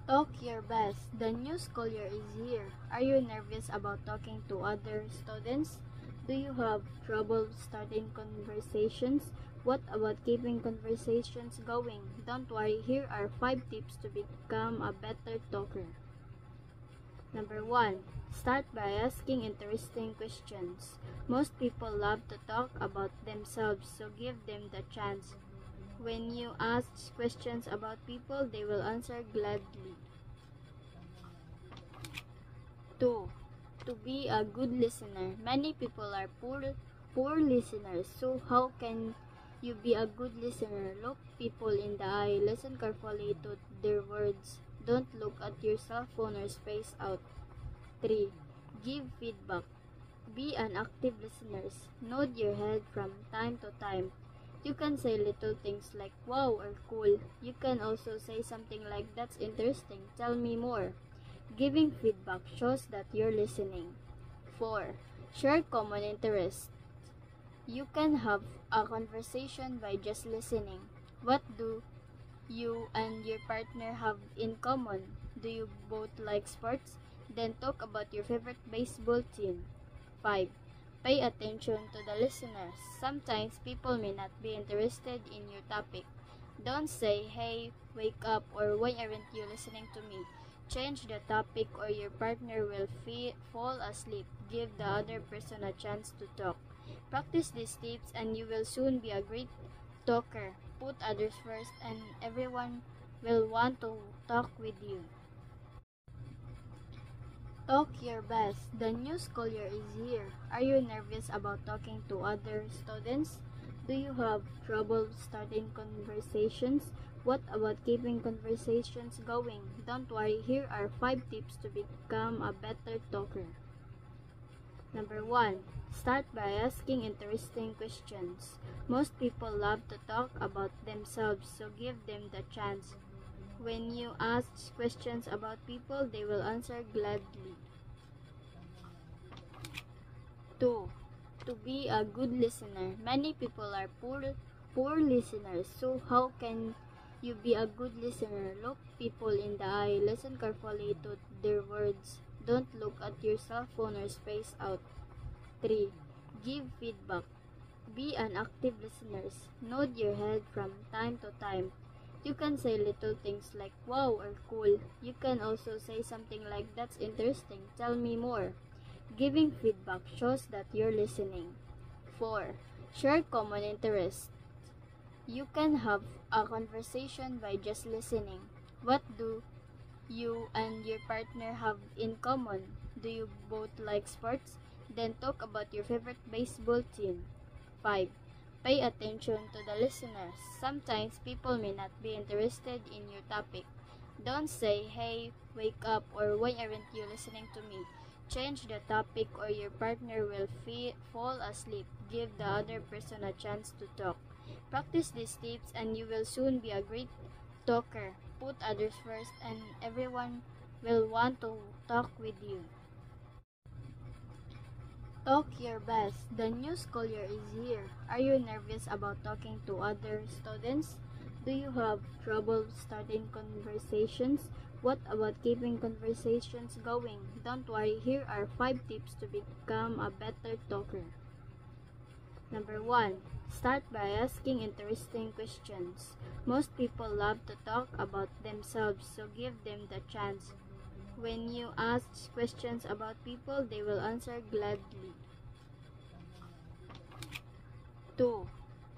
Talk your best. The new school year is here. Are you nervous about talking to other students? Do you have trouble starting conversations? What about keeping conversations going? Don't worry, here are 5 tips to become a better talker. Number 1. Start by asking interesting questions. Most people love to talk about themselves, so give them the chance. When you ask questions about people, they will answer gladly. 2. To be a good listener. Many people are poor listeners, so how can you be a good listener? Look people in the eye, listen carefully to their words. Don't look at your cell phone or space out. 3. Give feedback. Be an active listener. Nod your head from time to time. You can say little things like wow or cool. You can also say something like that's interesting. Tell me more. Giving feedback shows that you're listening. 4. Share common interests. You can have a conversation by just listening. What do you and your partner have in common? Do you both like sports? Then talk about your favorite baseball team. 5. Pay attention to the listeners. Sometimes people may not be interested in your topic. Don't say, hey, wake up, or why aren't you listening to me? Change the topic or your partner will fall asleep. Give the other person a chance to talk. Practice these tips and you will soon be a great talker. Put others first and everyone will want to talk with you. Talk your best. The new school year is here. Are you nervous about talking to other students? Do you have trouble starting conversations? What about keeping conversations going? Don't worry, here are 5 tips to become a better talker. Number 1. Start by asking interesting questions. Most people love to talk about themselves, so give them the chance. When you ask questions about people, they will answer gladly. 2. To be a good listener. Many people are poor listeners, so how can you be a good listener? Look people in the eye, listen carefully to their words. Don't look at your cell phone or space out. 3. Give feedback. Be an active listener. Nod your head from time to time. You can say little things like wow or cool. You can also say something like that's interesting. Tell me more. Giving feedback shows that you're listening. 4. Share common interests. You can have a conversation by just listening. What do you and your partner have in common? Do you both like sports? Then talk about your favorite baseball team. 5. Pay attention to the listeners. Sometimes people may not be interested in your topic. Don't say, hey, wake up, or why aren't you listening to me? Change the topic or your partner will fall asleep. Give the other person a chance to talk. Practice these tips and you will soon be a great talker. Put others first and everyone will want to talk with you. Talk your best. The new school year is here. Are you nervous about talking to other students? Do you have trouble starting conversations? What about keeping conversations going? Don't worry, here are 5 tips to become a better talker. Number 1. Start by asking interesting questions. Most people love to talk about themselves, so give them the chance. When you ask questions about people, they will answer gladly. 2.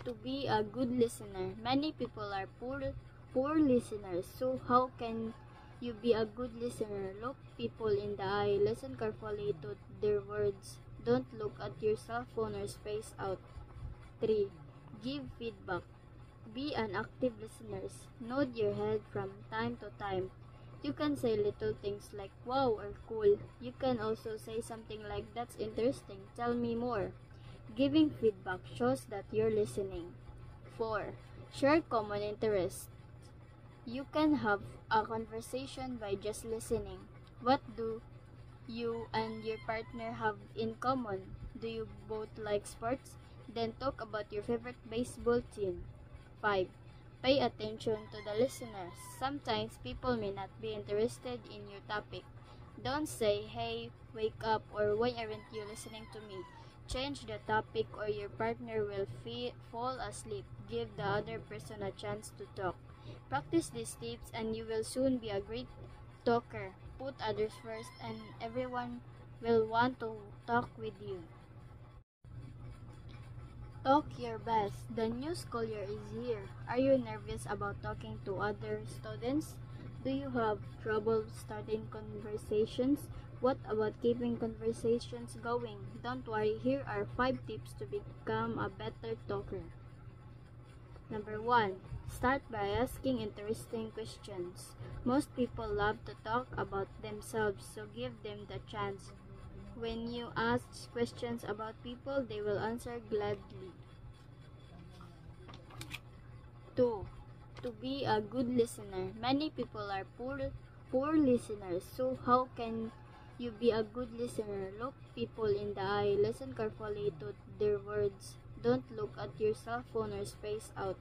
To be a good listener. Many people are poor listeners, so how can you be a good listener? Look people in the eye, listen carefully to their words. Don't look at your cell phone or space out. 3. Give feedback. Be an active listener. Nod your head from time to time. You can say little things like wow or cool. You can also say something like that's interesting. Tell me more. Giving feedback shows that you're listening. 4. Share common interests. You can have a conversation by just listening. What do you and your partner have in common? Do you both like sports? Then talk about your favorite baseball team. 5. Pay attention to the listeners. Sometimes people may not be interested in your topic. Don't say, "Hey, wake up," or "Why aren't you listening to me?" Change the topic or your partner will fall asleep. Give the other person a chance to talk. Practice these tips and you will soon be a great talker. Put others first and everyone will want to talk with you. Talk your best. The new school year is here. Are you nervous about talking to other students? Do you have trouble starting conversations? What about keeping conversations going? Don't worry, here are 5 tips to become a better talker. Number 1. Start by asking interesting questions. Most people love to talk about themselves, so give them the chance. When you ask questions about people, they will answer gladly. 2. To be a good listener. Many people are poor listeners, so how can you be a good listener? Look people in the eye, listen carefully to their words. Don't look at your cell phone or space out.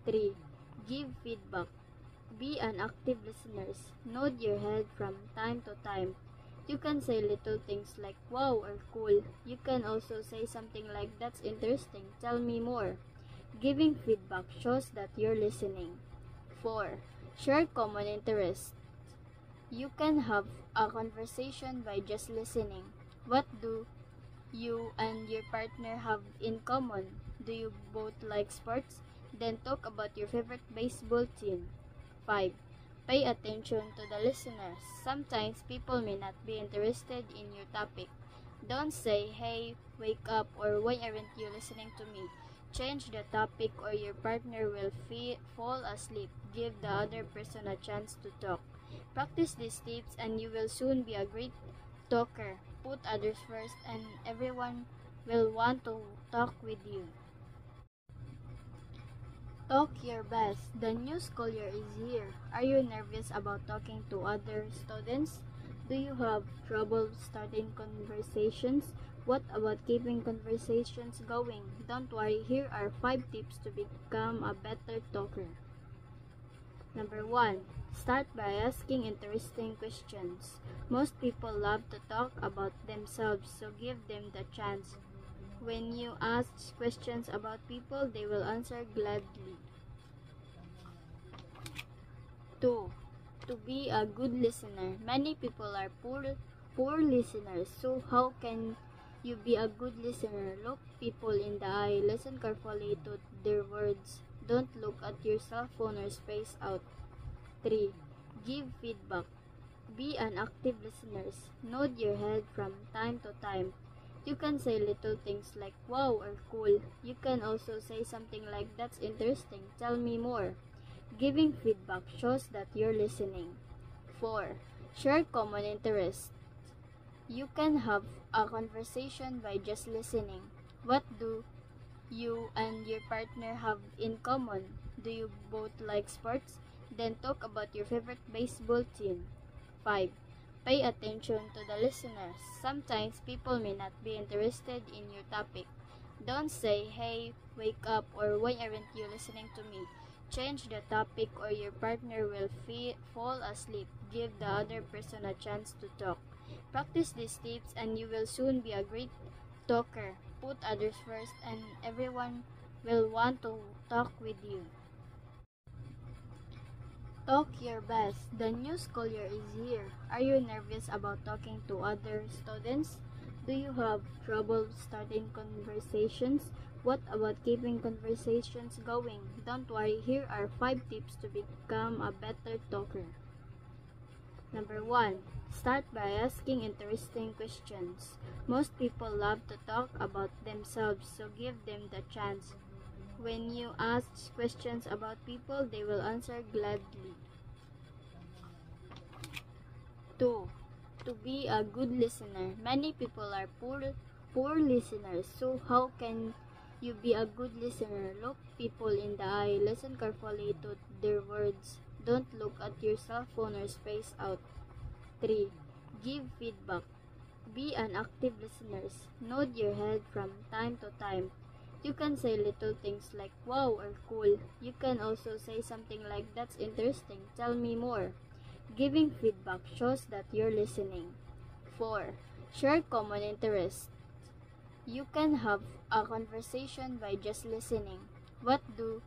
3. Give feedback. Be an active listener. Nod your head from time to time. You can say little things like "wow" or "cool." You can also say something like "that's interesting, tell me more." Giving feedback shows that you're listening. 4. Share common interests. You can have a conversation by just listening. What do you and your partner have in common? Do you both like sports? Then talk about your favorite baseball team. 5. Pay attention to the listeners. Sometimes people may not be interested in your topic. Don't say, "Hey, wake up," or "Why aren't you listening to me?" Change the topic or your partner will fall asleep. Give the other person a chance to talk. Practice these tips and you will soon be a great talker. Put others first and everyone will want to talk with you. Talk your best. The new school year is here. Are you nervous about talking to other students? Do you have trouble starting conversations? What about keeping conversations going? Don't worry, here are 5 tips to become a better talker. Number 1. Start by asking interesting questions. Most people love to talk about themselves, so give them the chance. When you ask questions about people, they will answer gladly. 2. To be a good listener. Many people are poor listeners, so how can you be a good listener? Look people in the eye, listen carefully to their words. Don't look at your cell phone or space out. 3. Give feedback. Be an active listener. Nod your head from time to time. You can say little things like "wow" or "cool." You can also say something like "that's interesting, tell me more." Giving feedback shows that you're listening. 4. Share common interests. You can have a conversation by just listening. What do you and your partner have in common? Do you both like sports? Then talk about your favorite baseball team. 5. Pay attention to the listeners. Sometimes people may not be interested in your topic. Don't say, "Hey, wake up," or "Why aren't you listening to me?" Change the topic or your partner will fall asleep. Give the other person a chance to talk. Practice these tips and you will soon be a great talker. Put others first and everyone will want to talk with you. Talk your best. The new school year is here. Are you nervous about talking to other students? Do you have trouble starting conversations? What about keeping conversations going? Don't worry, here are 5 tips to become a better talker. Number 1. Start by asking interesting questions. Most people love to talk about themselves, so give them the chance. When you ask questions about people, they will answer gladly. 2. To be a good listener. Many people are poor listeners, so how can you be a good listener? Look people in the eye, listen carefully to their words. Don't look at your cell phone or space out. 3. Give feedback. Be an active listener. Nod your head from time to time. You can say little things like wow or cool. You can also say something like that's interesting, tell me more. Giving feedback shows that you're listening. 4. Share common interests. You can have a conversation by just listening. What do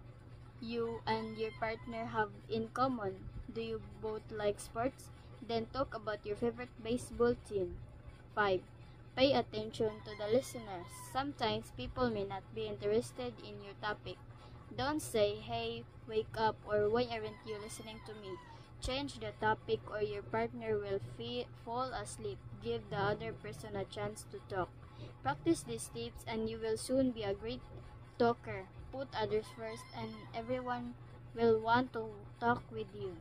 you and your partner have in common? Do you both like sports? Then talk about your favorite baseball team. 5. Pay attention to the listeners. Sometimes people may not be interested in your topic. Don't say, hey, wake up, or why aren't you listening to me? Change the topic or your partner will fall asleep. Give the other person a chance to talk. Practice these tips and you will soon be a great talker. Put others first and everyone will want to talk with you.